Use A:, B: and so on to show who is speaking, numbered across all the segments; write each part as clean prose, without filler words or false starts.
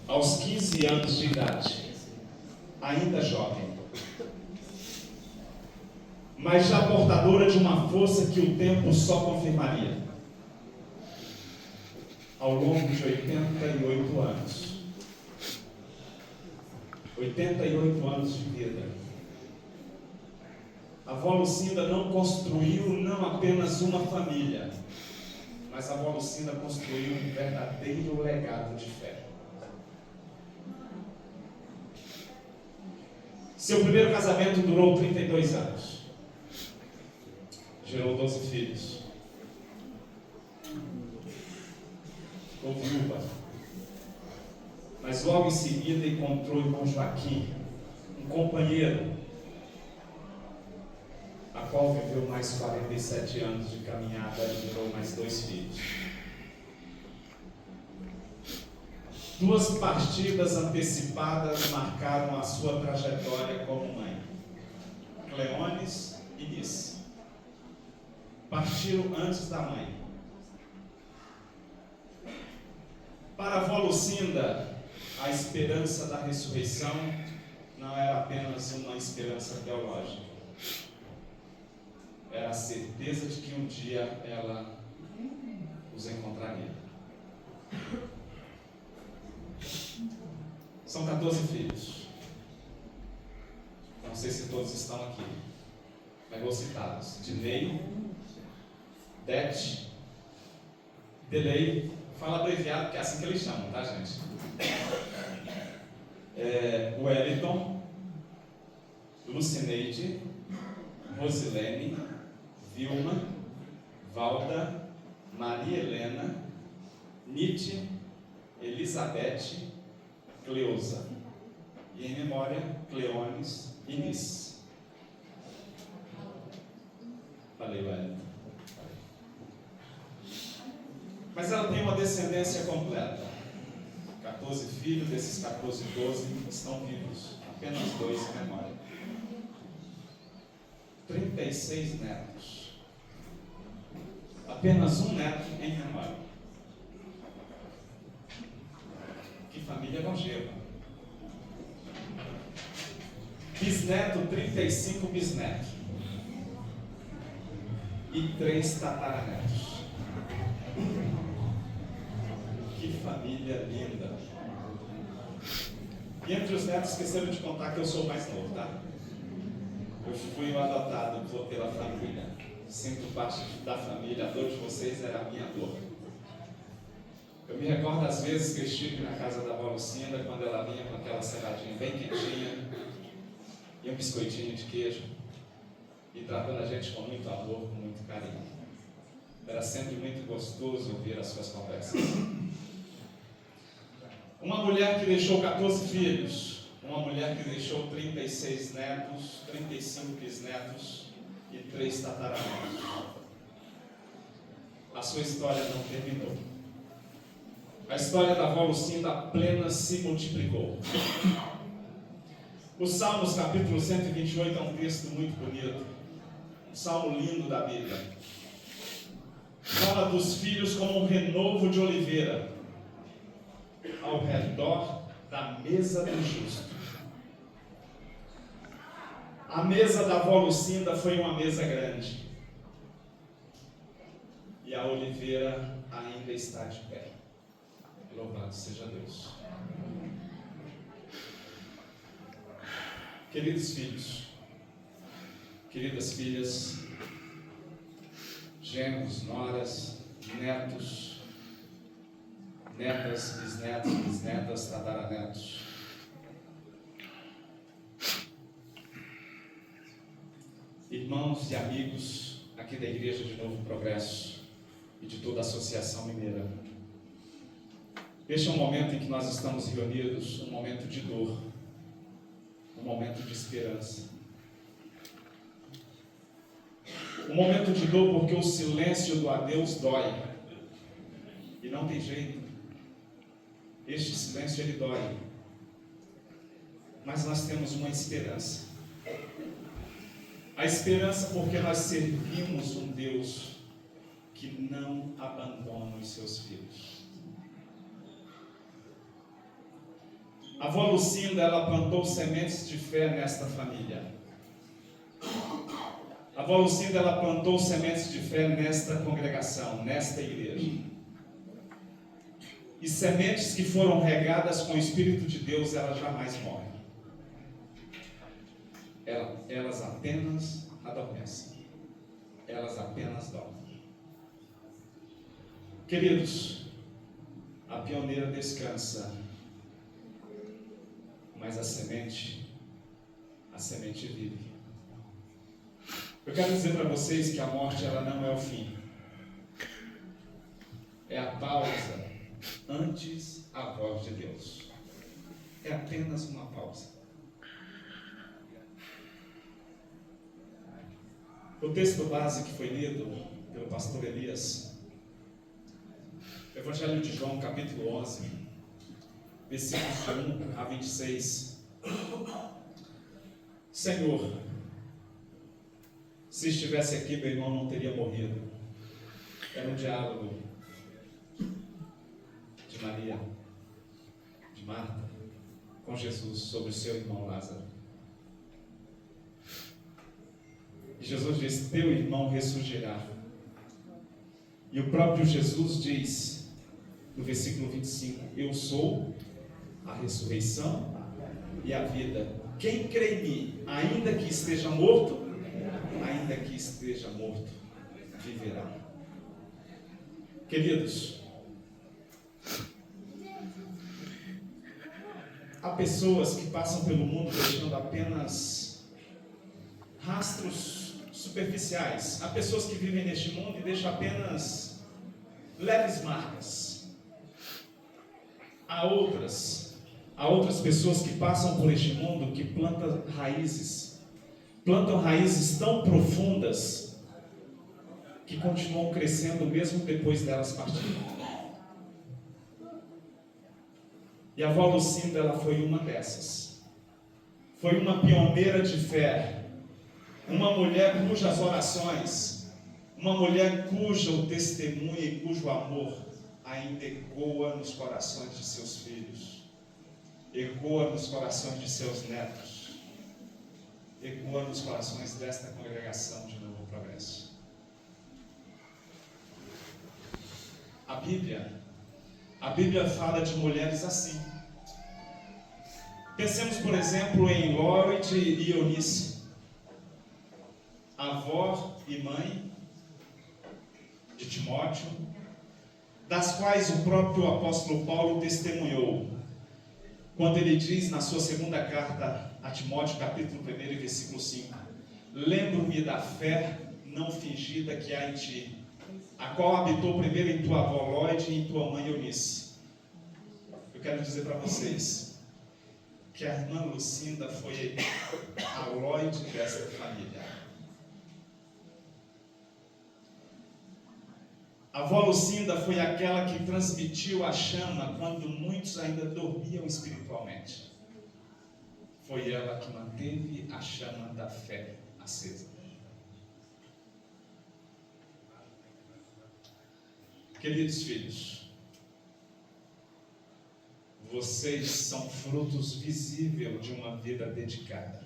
A: aos 15 anos de idade, ainda jovem, mas já portadora de uma força que o tempo só confirmaria. Ao longo de 88 anos, 88 anos de vida, a avó Lucinda não construiu não apenas uma família, mas a avó Lucinda construiu um verdadeiro legado de fé. Seu primeiro casamento durou 32 anos. Gerou 12 filhos. Ficou viúva. Mas logo em seguida encontrou o irmão Joaquim, um companheiro, a qual viveu mais 47 anos de caminhada e gerou mais 2 filhos. 2 partidas antecipadas marcaram a sua trajetória como mãe: Cleones e Nice. Partiram antes da mãe. Para a avó Lucinda, a esperança da ressurreição não era apenas uma esperança teológica. Era a certeza de que um dia ela os encontraria. São 14 filhos. Não sei se todos estão aqui, mas vou citá-los: Dinei, Det, Delei. Fala abreviado, porque é assim que eles chamam, tá, gente? Wellington, Lucineide, Rosilene, Vilma, Valda, Maria Helena, Nite, Elizabeth, Cleusa. E em memória, Cleones e Nice. Falei, Wellington. Mas ela tem uma descendência completa. 14 filhos, desses 14, 12 estão vivos. Apenas 2 em memória. 36 netos. Apenas um neto em memória. Que família longeva. Bisneto, 35 bisnetos. E 3 tataranetos. Que família linda. E entre os netos, esqueceram de contar que eu sou o mais novo, tá? Eu fui o adotado pela família. Sinto parte da família. A dor de vocês era a minha dor. Eu me recordo às vezes que eu estive na casa da avó Lucinda, quando ela vinha com aquela saladinha bem quentinha e um biscoitinho de queijo, e tratando a gente com muito amor, com muito carinho. Era sempre muito gostoso ouvir as suas conversas. Uma mulher que deixou 14 filhos, uma mulher que deixou 36 netos, 35 bisnetos e 3 tataranetos. A sua história não terminou. A história da avó Lucinda apenas se multiplicou. O Salmos capítulo 128 é um texto muito bonito, um salmo lindo da Bíblia. Fala dos filhos como um renovo de oliveira ao redor da mesa do justo. A mesa da avó Lucinda foi uma mesa grande. E a oliveira ainda está de pé. Louvado seja Deus. Queridos filhos, queridas filhas, genros, noras, netos, netas, bisnetos, bisnetas, tataranetos. Irmãos e amigos aqui da Igreja de Novo Progresso e de toda a Associação Mineira. Este é um momento em que nós estamos reunidos, um momento de dor, um momento de esperança. Um momento de dor porque o silêncio do adeus dói. E não tem jeito. Este silêncio, ele dói. Mas nós temos uma esperança. A esperança porque nós servimos um Deus que não abandona os seus filhos. A avó Lucinda, ela plantou sementes de fé nesta família. A avó Lucinda, ela plantou sementes de fé nesta congregação, nesta igreja. E sementes que foram regadas com o Espírito de Deus, elas jamais morrem. Elas apenas adormecem. Elas apenas dormem. Queridos, a pioneira descansa, mas a semente vive. Eu quero dizer para vocês que a morte, ela não é o fim. É a pausa antes a voz de Deus. É apenas uma pausa. O texto base que foi lido pelo pastor Elias, Evangelho de João, capítulo 11, versículos de 1 a 26. Senhor, se estivesse aqui, meu irmão não teria morrido. Era um diálogo de Maria, de Marta, com Jesus sobre o seu irmão Lázaro. E Jesus diz: teu irmão ressurgirá. E o próprio Jesus diz, no versículo 25, eu sou a ressurreição e a vida. Quem crê em mim, ainda que esteja morto, viverá. Queridos, há pessoas que passam pelo mundo deixando apenas rastros superficiais. Há pessoas que vivem neste mundo e deixam apenas leves marcas. Há outras pessoas que passam por este mundo que plantam raízes tão profundas que continuam crescendo mesmo depois delas partirem. E a avó Lucinda, ela foi uma dessas. Foi uma pioneira de fé. Uma mulher cujas orações, uma mulher cujo testemunho e cujo amor ainda ecoa nos corações de seus filhos, ecoa nos corações de seus netos, ecoa nos corações desta congregação de Novo Progresso. A Bíblia fala de mulheres assim. Pensemos, por exemplo, em Lloyd e Eunice, avó e mãe de Timóteo, das quais o próprio apóstolo Paulo testemunhou, quando ele diz na sua segunda carta a Timóteo, capítulo 1, versículo 5, lembro-me da fé não fingida que há em ti, a qual habitou primeiro em tua avó Lloyd e em tua mãe Eunice. Eu quero dizer para vocês que a irmã Lucinda foi a Lloyd desta família. A avó Lucinda foi aquela que transmitiu a chama quando muitos ainda dormiam espiritualmente. Foi ela que manteve a chama da fé acesa. Queridos filhos, vocês são frutos visíveis de uma vida dedicada.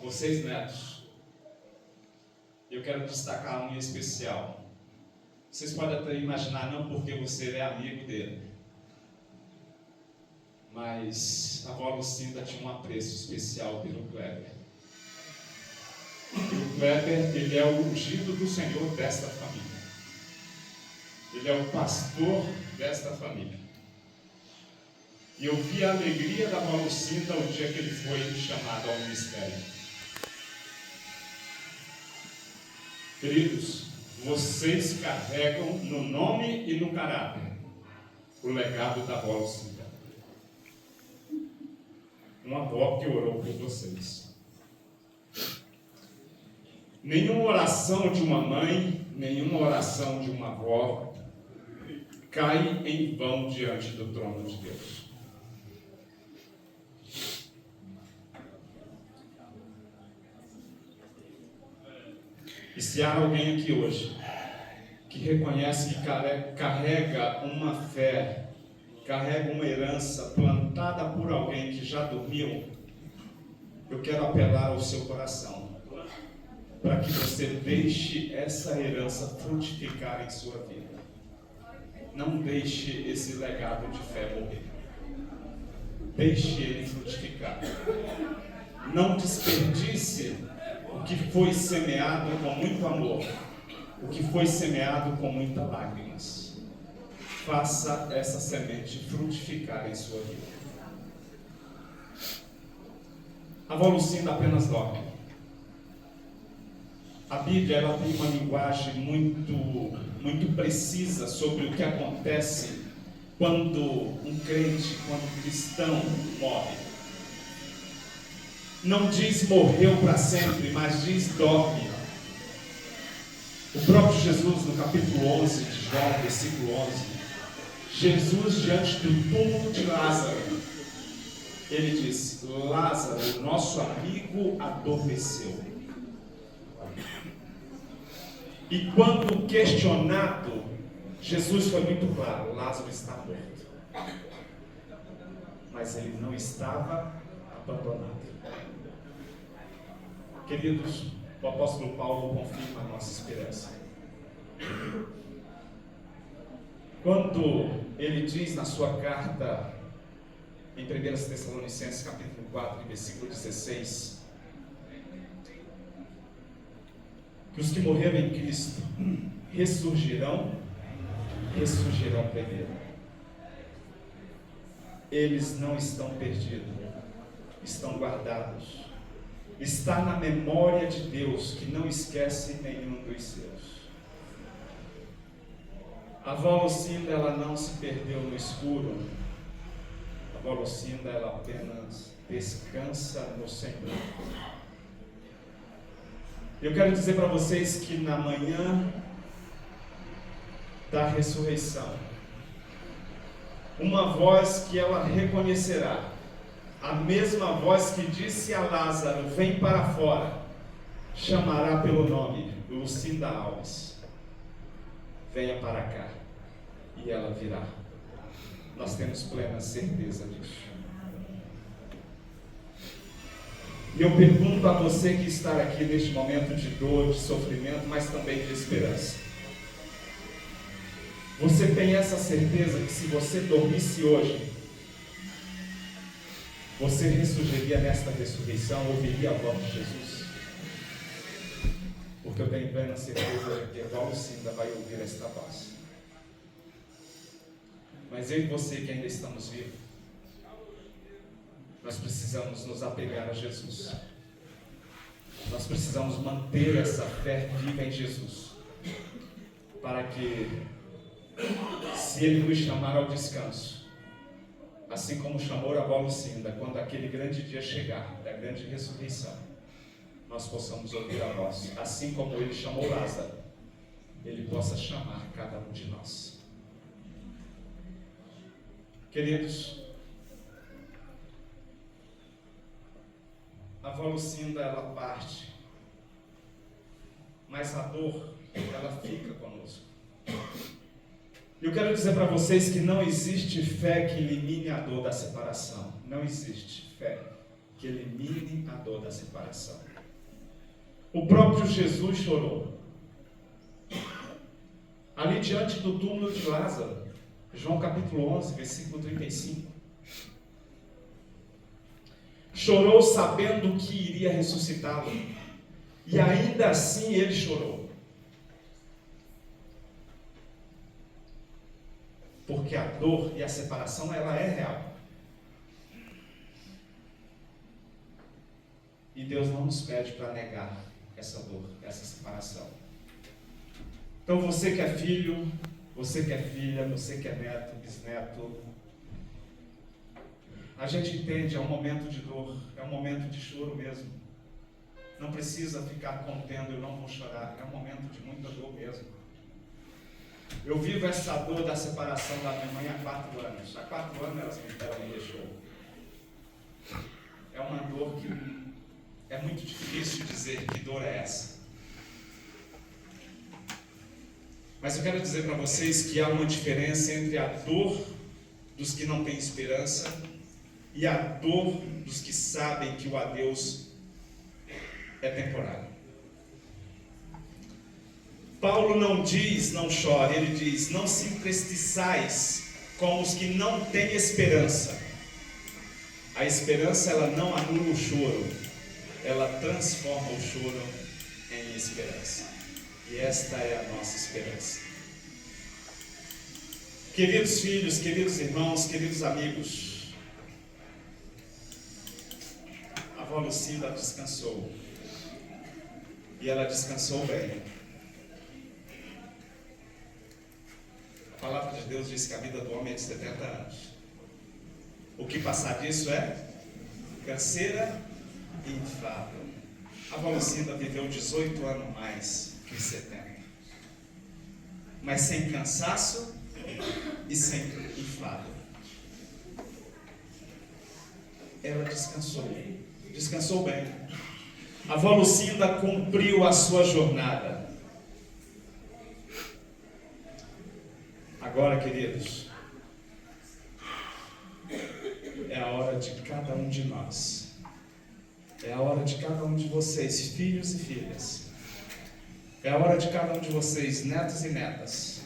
A: Vocês, netos, eu quero destacar um em especial. Vocês podem até imaginar, não porque você é amigo dele, mas a avó Lucinda tinha um apreço especial pelo Kleber. E o Kleber, ele é o ungido do Senhor desta família. Ele é o pastor desta família. E eu vi a alegria da avó Lucinda o dia que ele foi chamado ao ministério. Queridos, vocês carregam no nome e no caráter o legado da avó Lucinda. Uma avó que orou por vocês. Nenhuma oração de uma mãe, nenhuma oração de uma avó cai em vão diante do trono de Deus. E se há alguém aqui hoje que reconhece que carrega uma fé, carrega uma herança plantada por alguém que já dormiu, eu quero apelar ao seu coração, para que você deixe essa herança frutificar em sua vida. Não deixe esse legado de fé morrer. Deixe ele frutificar. Não desperdice o que foi semeado com muito amor, o que foi semeado com muitas lágrimas. Faça essa semente frutificar em sua vida. A avó Lucinda apenas dorme. A Bíblia ela tem uma linguagem muito precisa sobre o que acontece quando um crente, quando um cristão morre. Não diz morreu para sempre, mas diz dorme. O próprio Jesus, no capítulo 11 de João, versículo 11, Jesus diante do túmulo de Lázaro, ele diz: Lázaro, nosso amigo, adormeceu. E quando questionado, Jesus foi muito claro: Lázaro está morto. Mas ele não estava abandonado. Queridos, o apóstolo Paulo confirma a nossa esperança. Quando ele diz na sua carta, em 1 Tessalonicenses, capítulo 4, versículo 16, que os que morreram em Cristo ressurgirão primeiro. Eles não estão perdidos, estão guardados. Está na memória de Deus, que não esquece nenhum dos seus. A avó Lucinda, ela não se perdeu no escuro. A avó Lucinda, ela apenas descansa no Senhor. Eu quero dizer para vocês que na manhã da ressurreição, uma voz que ela reconhecerá, a mesma voz que disse a Lázaro: vem para fora, chamará pelo nome: Lucinda Alves, venha para cá, e ela virá. Nós temos plena certeza disso. E eu pergunto a você que está aqui neste momento de dor, de sofrimento, mas também de esperança: você tem essa certeza que se você dormisse hoje, você ressurgiria nesta ressurreição, ouviria a voz de Jesus? Porque eu tenho plena certeza de que a avó Lucinda vai ouvir esta voz. Mas eu e você que ainda estamos vivos, nós precisamos nos apegar a Jesus. Nós precisamos manter essa fé viva em Jesus, para que, se Ele nos chamar ao descanso, assim como chamou a avó Lucinda, quando aquele grande dia chegar, da grande ressurreição, nós possamos ouvir a voz, assim como Ele chamou Lázaro, Ele possa chamar cada um de nós. Queridos, a avó Lucinda, ela parte, mas a dor, ela fica conosco. Eu quero dizer para vocês que não existe fé que elimine a dor da separação. Não existe fé que elimine a dor da separação. O próprio Jesus chorou. Ali diante do túmulo de Lázaro, João capítulo 11, versículo 35. Chorou sabendo que iria ressuscitá-lo. E ainda assim ele chorou. Porque a dor e a separação, ela é real. E Deus não nos pede para negar essa dor, essa separação. Então você que é filho, você que é filha, você que é neto, bisneto, a gente entende, é um momento de dor, é um momento de choro mesmo. Não precisa ficar contendo, eu não vou chorar, é um momento de muita dor mesmo. Eu vivo essa dor da separação da minha mãe há 4 anos. Há 4 anos ela me deixou. É uma dor que é muito difícil dizer que dor é essa. Mas eu quero dizer para vocês que há uma diferença entre a dor dos que não têm esperança e a dor dos que sabem que o adeus é temporário. Paulo não diz, não chore, ele diz, não se entristeçais com os que não têm esperança. A esperança, ela não anula o choro, ela transforma o choro em esperança. E esta é a nossa esperança. Queridos filhos, queridos irmãos, queridos amigos, a avó Lucila descansou. E ela descansou bem. A palavra de Deus diz que a vida do homem é de 70 anos. O que passar disso é canseira e enfado. A avó Lucila viveu 18 anos mais que 70. Mas sem cansaço e sem enfado. Ela descansou bem. A avó Lucinda cumpriu a sua jornada. Agora, queridos, é a hora de cada um de nós. É a hora de cada um de vocês, filhos e filhas. É a hora de cada um de vocês, netos e netas,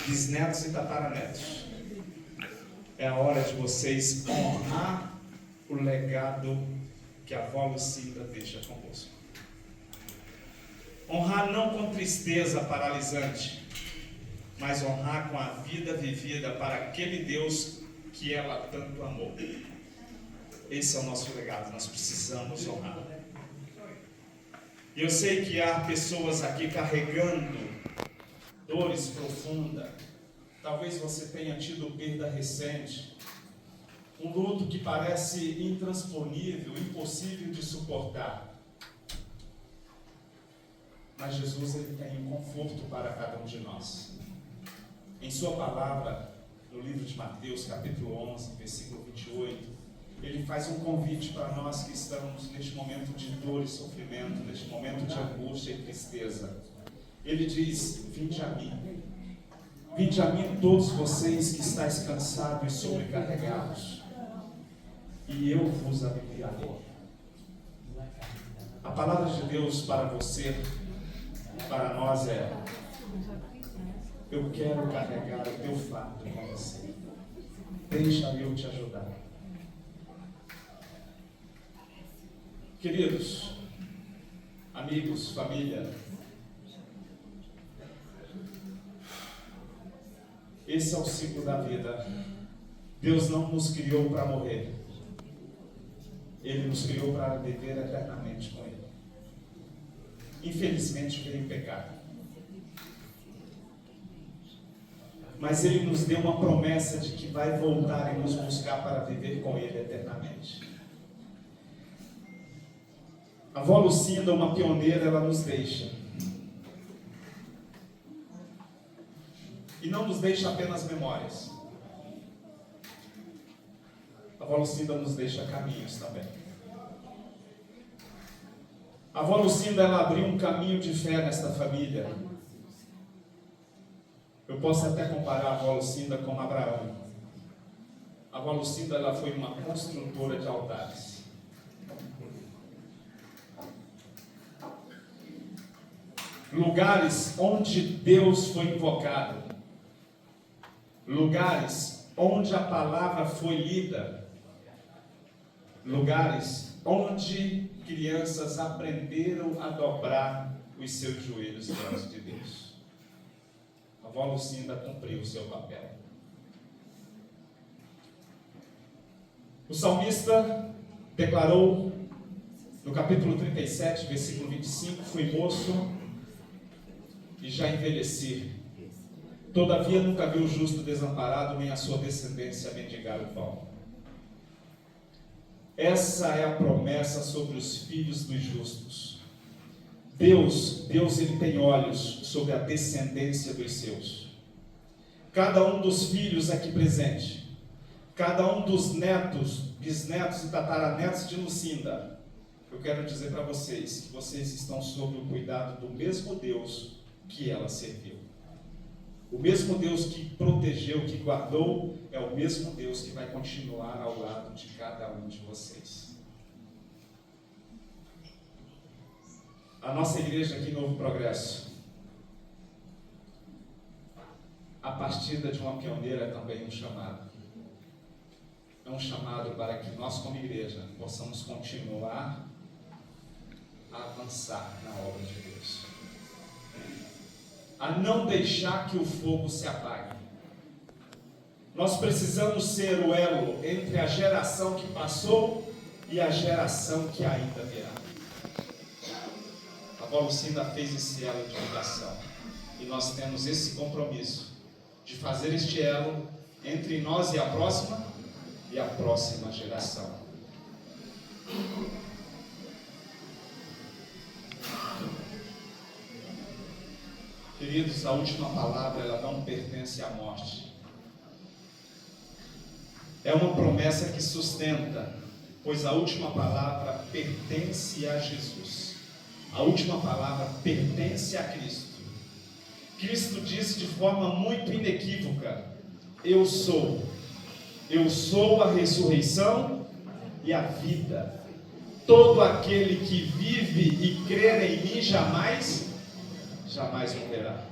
A: bisnetos e tataranetos. É a hora de vocês honrar o legado que a avó Lucinda deixa convosco. Honrar não com tristeza paralisante, mas honrar com a vida vivida para aquele Deus que ela tanto amou. Esse é o nosso legado, nós precisamos honrar. E eu sei que há pessoas aqui carregando dores profundas. Talvez você tenha tido perda recente, um luto que parece intransponível, impossível de suportar. Mas Jesus, ele tem um conforto para cada um de nós. Em sua palavra, no livro de Mateus, capítulo 11, versículo 28, ele faz um convite para nós que estamos neste momento de dor e sofrimento, neste momento de angústia e tristeza. Ele diz: vinde a mim todos vocês que estáis cansados e sobrecarregados, e eu vos aliviarei. A palavra de Deus para você, para nós é: eu quero carregar o teu fardo com você. Deixa eu te ajudar. Queridos, amigos, família, esse é o ciclo da vida. Deus não nos criou para morrer. Ele nos criou para viver eternamente com Ele. Infelizmente veio o pecado. Mas Ele nos deu uma promessa de que vai voltar e nos buscar para viver com Ele eternamente. A avó Lucinda, uma pioneira, ela nos deixa. E não nos deixa apenas memórias. A avó Lucinda nos deixa caminhos também. A avó Lucinda, ela abriu um caminho de fé nesta família. Eu posso até comparar a avó Lucinda com Abraão. A avó Lucinda, ela foi uma construtora de altares. Lugares onde Deus foi invocado. Lugares onde a palavra foi lida. Lugares onde crianças aprenderam a dobrar os seus joelhos diante de Deus. A avó Lucinda cumpriu o seu papel. O salmista declarou no capítulo 37, versículo 25: fui moço e já envelheci. Todavia nunca vi o justo desamparado, nem a sua descendência mendigar o pão. Essa é a promessa sobre os filhos dos justos. Deus, ele tem olhos sobre a descendência dos seus. Cada um dos filhos aqui presente, cada um dos netos, bisnetos e tataranetos de Lucinda, eu quero dizer para vocês que vocês estão sob o cuidado do mesmo Deus que ela serviu. O mesmo Deus que protegeu, que guardou, é o mesmo Deus que vai continuar ao lado de cada um de vocês. A nossa igreja aqui, Novo Progresso, a partida de uma pioneira é também um chamado. É um chamado para que nós, como igreja, possamos continuar a avançar na obra de Deus. A não deixar que o fogo se apague. Nós precisamos ser o elo entre a geração que passou e a geração que ainda virá. A Volucinda fez esse elo de ligação. E nós temos esse compromisso de fazer este elo entre nós e a próxima geração. Queridos, a última palavra, ela não pertence à morte. É uma promessa que sustenta, pois a última palavra pertence a Jesus. A última palavra pertence a Cristo. Cristo disse de forma muito inequívoca: eu sou a ressurreição e a vida. Todo aquele que vive e crer em mim jamais morrerá.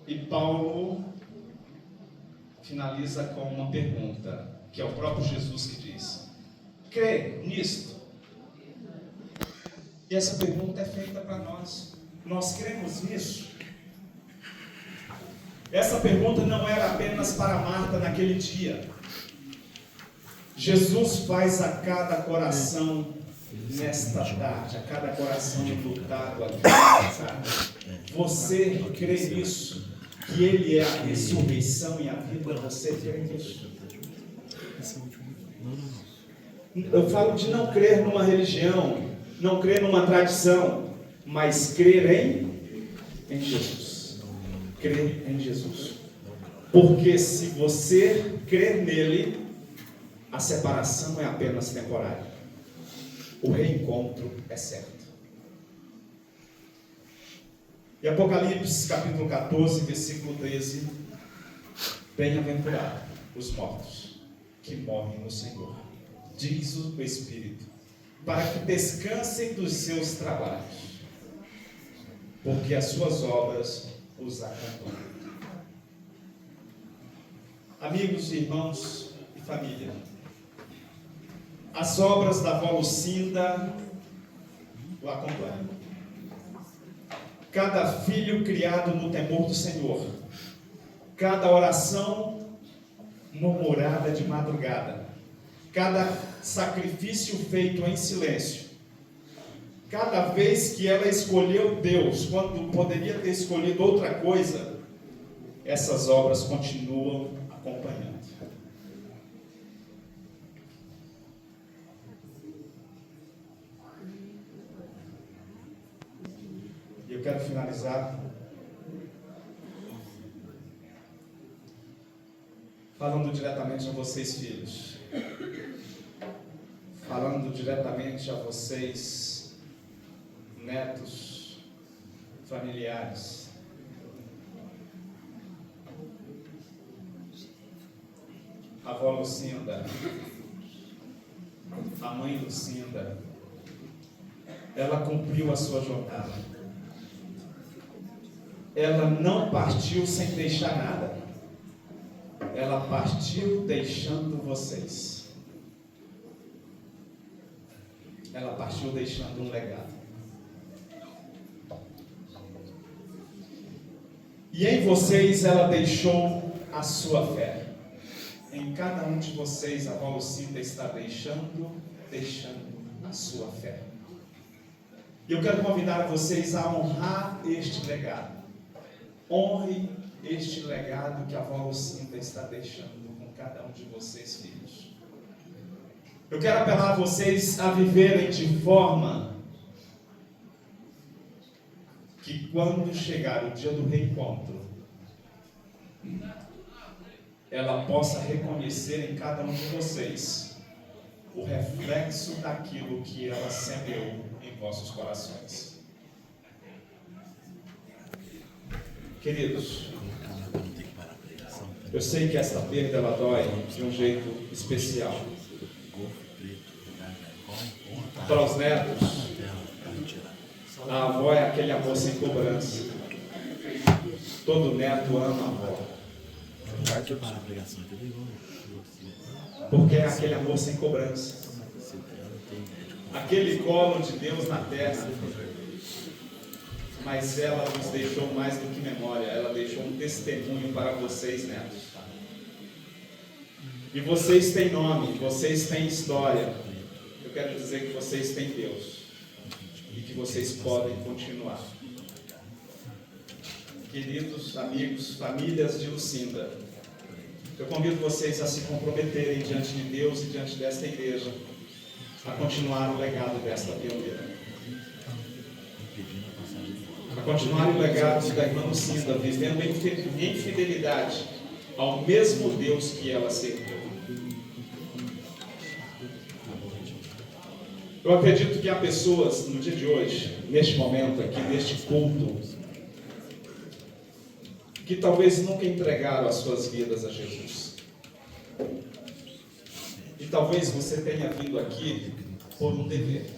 A: E Paulo finaliza com uma pergunta, que é o próprio Jesus que diz: crê nisto? E essa pergunta é feita para nós. Nós cremos nisso? Essa pergunta não era apenas para Marta naquele dia. Jesus faz a cada coração nesta tarde, a cada coração enlutado aqui. Você crê nisso? Que Ele é a ressurreição e a vida? Você crê nisso? Eu falo de não crer numa religião, não crer numa tradição, mas crer em Jesus. Crer em Jesus. Porque se você crer nele, a separação é apenas temporária. O reencontro é certo. E Apocalipse capítulo 14, versículo 13: bem-aventurados os mortos que morrem no Senhor, diz o Espírito, para que descansem dos seus trabalhos, porque as suas obras os acompanham. Amigos, irmãos e família, as obras da Volucinda o acompanham. Cada filho criado no temor do Senhor, cada oração murmurada de madrugada, cada sacrifício feito em silêncio, cada vez que ela escolheu Deus, quando poderia ter escolhido outra coisa, essas obras continuam acompanhando. E eu quero finalizar falando diretamente a vocês, filhos. Falando diretamente a vocês, netos, familiares. A avó Lucinda, a mãe Lucinda, ela cumpriu a sua jornada. Ela não partiu sem deixar nada. Ela partiu deixando vocês. Ela partiu deixando um legado. E em vocês ela deixou a sua fé. Em cada um de vocês a avó Lucinda está deixando a sua fé. E eu quero convidar vocês a honrar este legado. Honre este legado que a avó Lucinda está deixando com cada um de vocês, filhos. Eu quero apelar a vocês a viverem de forma que quando chegar o dia do reencontro, ela possa reconhecer em cada um de vocês o reflexo daquilo que ela semeou em vossos corações. Queridos, Eu sei que esta perda ela dói de um jeito especial. Para os netos, a avó é aquele amor sem cobrança. Todo neto ama a avó. Porque é aquele amor sem cobrança. Aquele colo de Deus na terra. Mas ela nos deixou mais do que memória. Ela deixou um testemunho para vocês, netos. E vocês têm nome, vocês têm história. Eu quero dizer que vocês têm Deus. E que vocês podem continuar. Queridos amigos, famílias de Lucinda, eu convido vocês a se comprometerem diante de Deus e diante desta igreja a continuar o legado desta pioneira. A continuar o legado da irmã Lucinda, vivendo em fidelidade ao mesmo Deus que ela serviu. Eu acredito que há pessoas no dia de hoje, neste momento aqui, neste culto, que talvez nunca entregaram as suas vidas a Jesus. E talvez você tenha vindo aqui por um dever.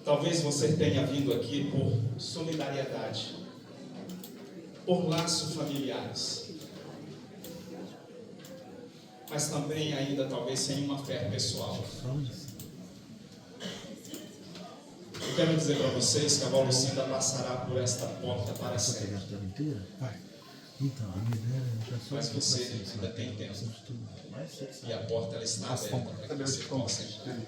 A: Talvez você tenha vindo aqui por solidariedade, por laços familiares, mas também ainda talvez sem uma fé pessoal. Eu quero dizer para vocês que a avó Lucinda passará por esta porta para sempre. Mas você ainda tem tempo. E a porta ela está aberta para que você possa entrar.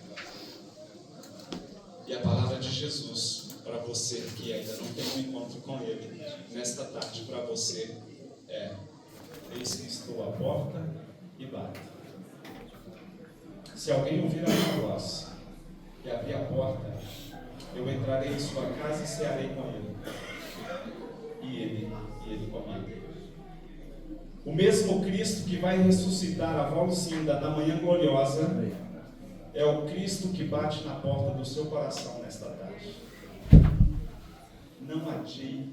A: E a palavra de Jesus para você que ainda não tem um encontro com Ele, nesta tarde para você é: eis que estou à porta e bato. Se alguém ouvir a minha voz e abrir a porta, eu entrarei em sua casa e cearei com ele, e ele comigo. O mesmo Cristo que vai ressuscitar a avó Lucinda na manhã gloriosa é o Cristo que bate na porta do seu coração nesta tarde. Não adie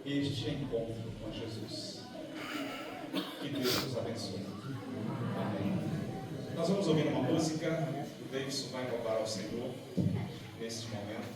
A: este encontro com Jesus. Que Deus nos abençoe. Amém. Nós vamos ouvir uma música. O Davidson vai louvar ao Senhor neste momento.